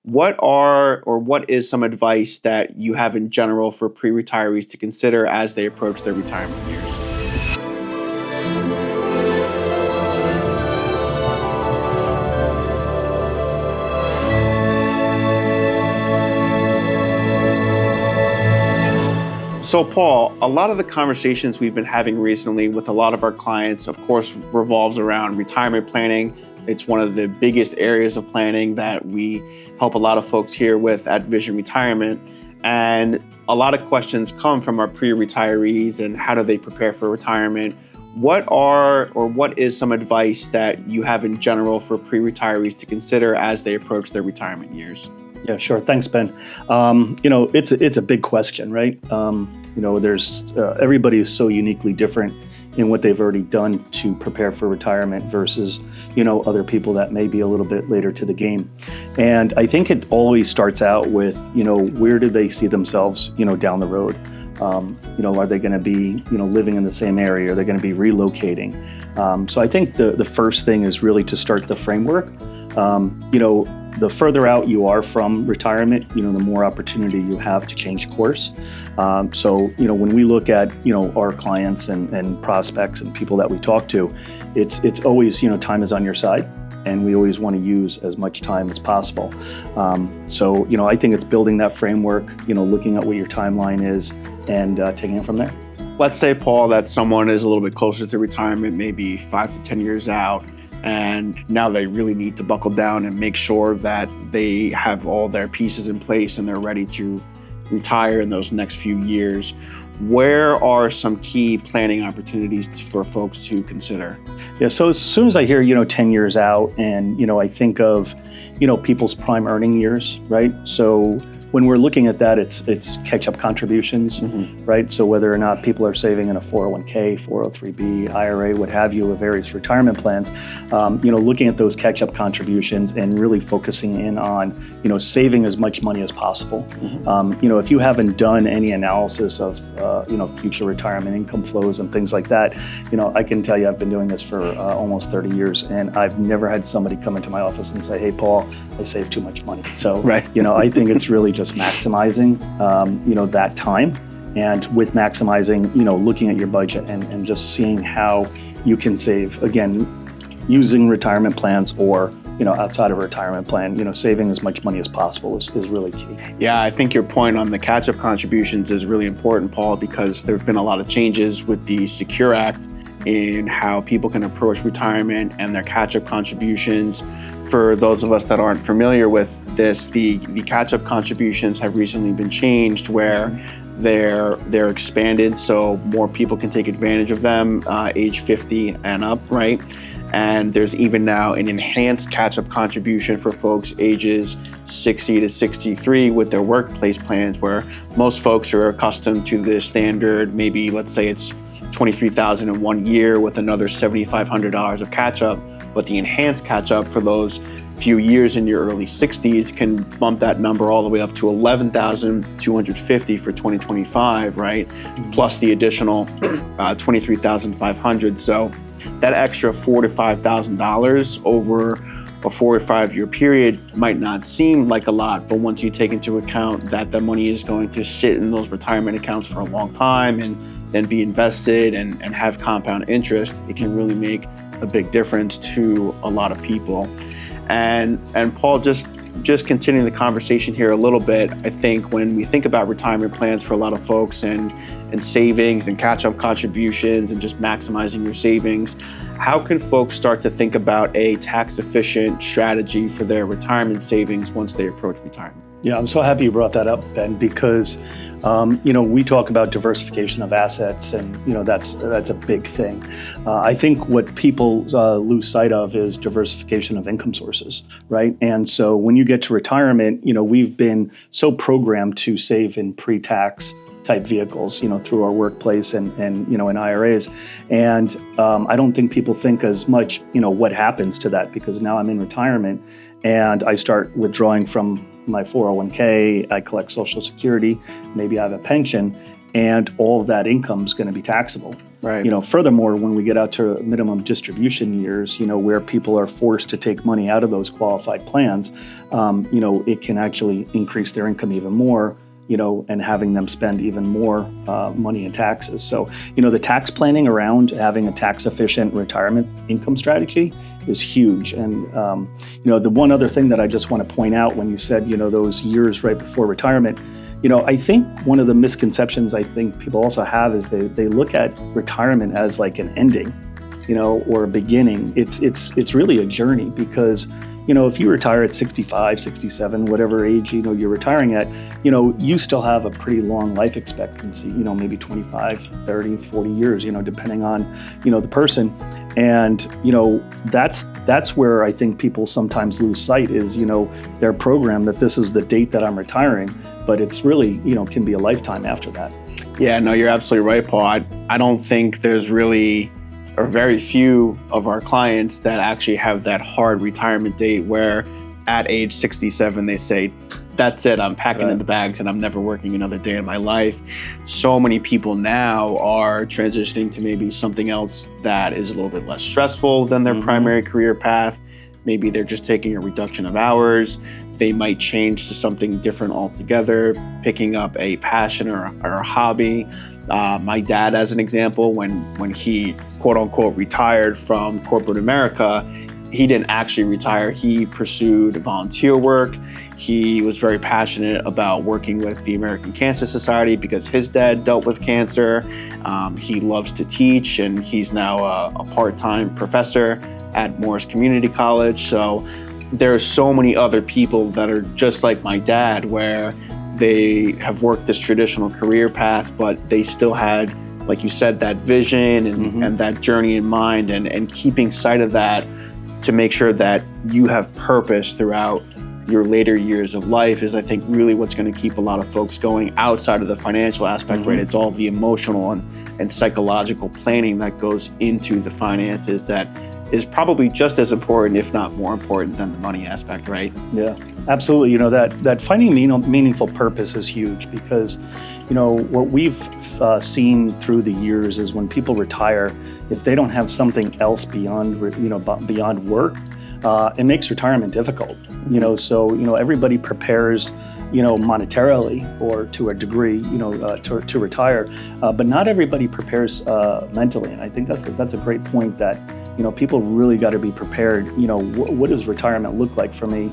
what is some advice that you have in general for pre-retirees to consider as they approach their retirement years? So, Paul, a lot of the conversations we've been having recently with a lot of our clients, of course, revolves around retirement planning. It's one of the biggest areas of planning that we help a lot of folks here with at Vision Retirement. And a lot of questions come from our pre-retirees and how do they prepare for retirement? What is some advice that you have in general for pre-retirees to consider as they approach their retirement years? Yeah, sure. Thanks, Ben. It's a big question, right? There's everybody is so uniquely different in what they've already done to prepare for retirement versus, other people that may be a little bit later to the game. And I think it always starts out with, where do they see themselves, down the road? Are they going to be, living in the same area? Are they going to be relocating? So I think the first thing is really to start the framework. The further out you are from retirement, the more opportunity you have to change course. So when we look at, our clients and prospects and people that we talk to, it's always, time is on your side, and we always want to use as much time as possible. So I think it's building that framework, looking at what your timeline is and taking it from there. Let's say, Paul, that someone is a little bit closer to retirement, maybe 5 to 10 years out, and now they really need to buckle down and make sure that they have all their pieces in place and they're ready to retire in those next few years. Where are some key planning opportunities for folks to consider? Yeah, so as soon as I hear, 10 years out and, I think of, people's prime earning years, right? So when we're looking at that, it's catch-up contributions, right? So whether or not people are saving in a 401k, 403b, IRA, what have you, with various retirement plans, looking at those catch-up contributions and really focusing in on, saving as much money as possible. If you haven't done any analysis of, future retirement income flows and things like that, I can tell you I've been doing this for almost 30 years, and I've never had somebody come into my office and say, "Hey, Paul, I saved too much money." So, right. I think it's really just maximizing, that time, and with maximizing, looking at your budget and just seeing how you can save, again, using retirement plans or, outside of a retirement plan, saving as much money as possible is really key. Yeah, I think your point on the catch-up contributions is really important, Paul, because there have been a lot of changes with the Secure Act in how people can approach retirement and their catch-up contributions. For those of us that aren't familiar with this, the catch-up contributions have recently been changed where they're expanded so more people can take advantage of them, age 50 and up, right? And there's even now an enhanced catch-up contribution for folks ages 60 to 63 with their workplace plans, where most folks are accustomed to the standard, maybe let's say it's $23,000 in 1 year with another $7,500 of catch-up. But the enhanced catch-up for those few years in your early 60s can bump that number all the way up to $11,250 for 2025, right? Plus the additional $23,500. So that extra $4,000 to $5,000 over a 4 or 5 year period might not seem like a lot, but once you take into account that the money is going to sit in those retirement accounts for a long time and then be invested and have compound interest, it can really make a big difference to a lot of people. And Paul, just continuing the conversation here a little bit, I think when we think about retirement plans for a lot of folks and savings and catch-up contributions and just maximizing your savings, how can folks start to think about a tax-efficient strategy for their retirement savings once they approach retirement? Yeah, I'm so happy you brought that up, Ben, because we talk about diversification of assets, and that's a big thing. I think what people lose sight of is diversification of income sources, right? And so when you get to retirement, we've been so programmed to save in pre-tax type vehicles, through our workplace and in IRAs. And I don't think people think as much, what happens to that, because now I'm in retirement and I start withdrawing from my 401k, I collect Social Security, maybe I have a pension, and all of that income is going to be taxable. Right. Furthermore, when we get out to minimum distribution years, where people are forced to take money out of those qualified plans, it can actually increase their income even more, and having them spend even more money in taxes. So, the tax planning around having a tax efficient retirement income strategy is huge. And, the one other thing that I just want to point out when you said, those years right before retirement, I think one of the misconceptions I think people also have is they look at retirement as like an ending, or a beginning. It's really a journey because, if you retire at 65, 67, whatever age, you're retiring at, you still have a pretty long life expectancy, maybe 25, 30, 40 years, depending on, the person. And, that's where I think people sometimes lose sight is, their program that this is the date that I'm retiring, but it's really, can be a lifetime after that. Yeah, no, you're absolutely right, Paul. I don't think there's really, or very few of our clients that actually have that hard retirement date where at age 67, they say, that's it, I'm packing in the bags and I'm never working another day in my life. So many people now are transitioning to maybe something else that is a little bit less stressful than their primary career path. Maybe they're just taking a reduction of hours. They might change to something different altogether, picking up a passion or a hobby. My dad, as an example, when he quote unquote retired from corporate America, he didn't actually retire. He pursued volunteer work. He was very passionate about working with the American Cancer Society because his dad dealt with cancer. He loves to teach, and he's now a part-time professor at Morris Community College. So there are so many other people that are just like my dad, where they have worked this traditional career path, but they still had, like you said, that vision and that journey in mind, and keeping sight of that to make sure that you have purpose throughout your later years of life is, I think, really what's going to keep a lot of folks going outside of the financial aspect, right? It's all the emotional and psychological planning that goes into the finances that is probably just as important, if not more important, than the money aspect, right? Yeah, absolutely. That finding meaningful purpose is huge because, what we've seen through the years is when people retire, if they don't have something else beyond work, it makes retirement difficult. So everybody prepares, monetarily or to a degree, to retire, but not everybody prepares mentally. And I think that's a great point that, people really got to be prepared. What does retirement look like for me?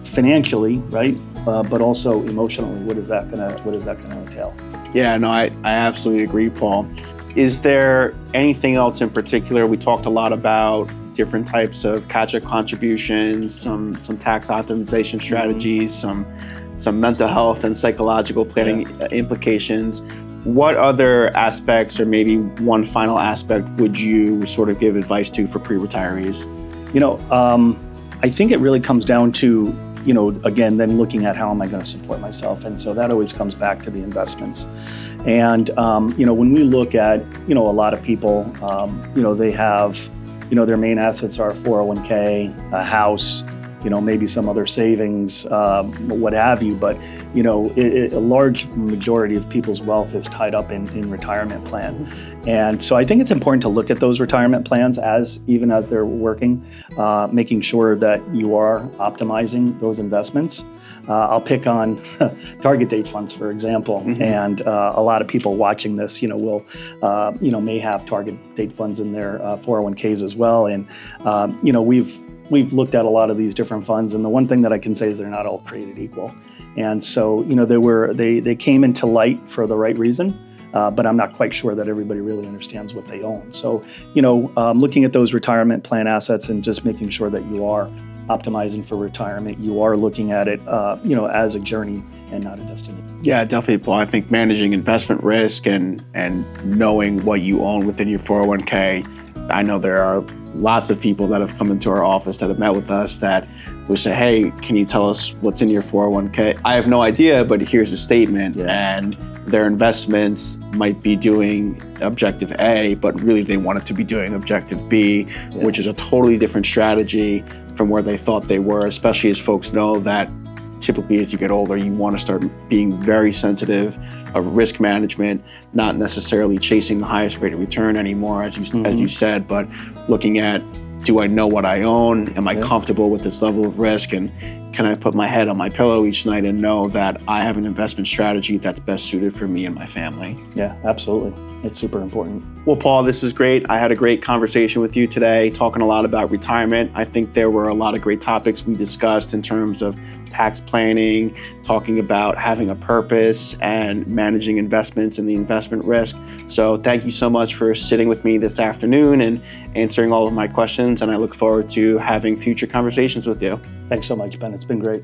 Financially, right? But also emotionally, what is that gonna entail? Yeah, no, I absolutely agree, Paul. Is there anything else in particular? We talked a lot about different types of catch-up contributions, some tax optimization strategies, some mental health and psychological planning implications. What other aspects, or maybe one final aspect, would you sort of give advice to for pre-retirees? I think it really comes down to, again, then looking at how am I going to support myself. And so that always comes back to the investments. And, when we look at, a lot of people, they have, their main assets are 401k, a house, maybe some other savings, what have you. But, a large majority of people's wealth is tied up in retirement plan. And so I think it's important to look at those retirement plans even as they're working, making sure that you are optimizing those investments. I'll pick on target date funds, for example, and a lot of people watching this, will, may have target date funds in their 401ks as well. And, we've looked at a lot of these different funds, and the one thing that I can say is they're not all created equal. And so, they came into light for the right reason, but I'm not quite sure that everybody really understands what they own. So, looking at those retirement plan assets and just making sure that you are optimizing for retirement, you are looking at it, as a journey and not a destination. Yeah, definitely, Paul. I think managing investment risk and knowing what you own within your 401k. I know there are lots of people that have come into our office that have met with us that would say, hey, can you tell us what's in your 401k? I have no idea, but here's a statement. Yeah. And their investments might be doing objective A, but really they want it to be doing objective B, which is a totally different strategy from where they thought they were, especially as folks know that typically as you get older, you want to start being very sensitive of risk management, not necessarily chasing the highest rate of return anymore, as you said, but looking at, do I know what I own? Am I comfortable with this level of risk? And can I put my head on my pillow each night and know that I have an investment strategy that's best suited for me and my family? Yeah, absolutely. It's super important. Well, Paul, this was great. I had a great conversation with you today, talking a lot about retirement. I think there were a lot of great topics we discussed in terms of tax planning, talking about having a purpose and managing investments and the investment risk. So thank you so much for sitting with me this afternoon and answering all of my questions. And I look forward to having future conversations with you. Thanks so much, Ben. It's been great.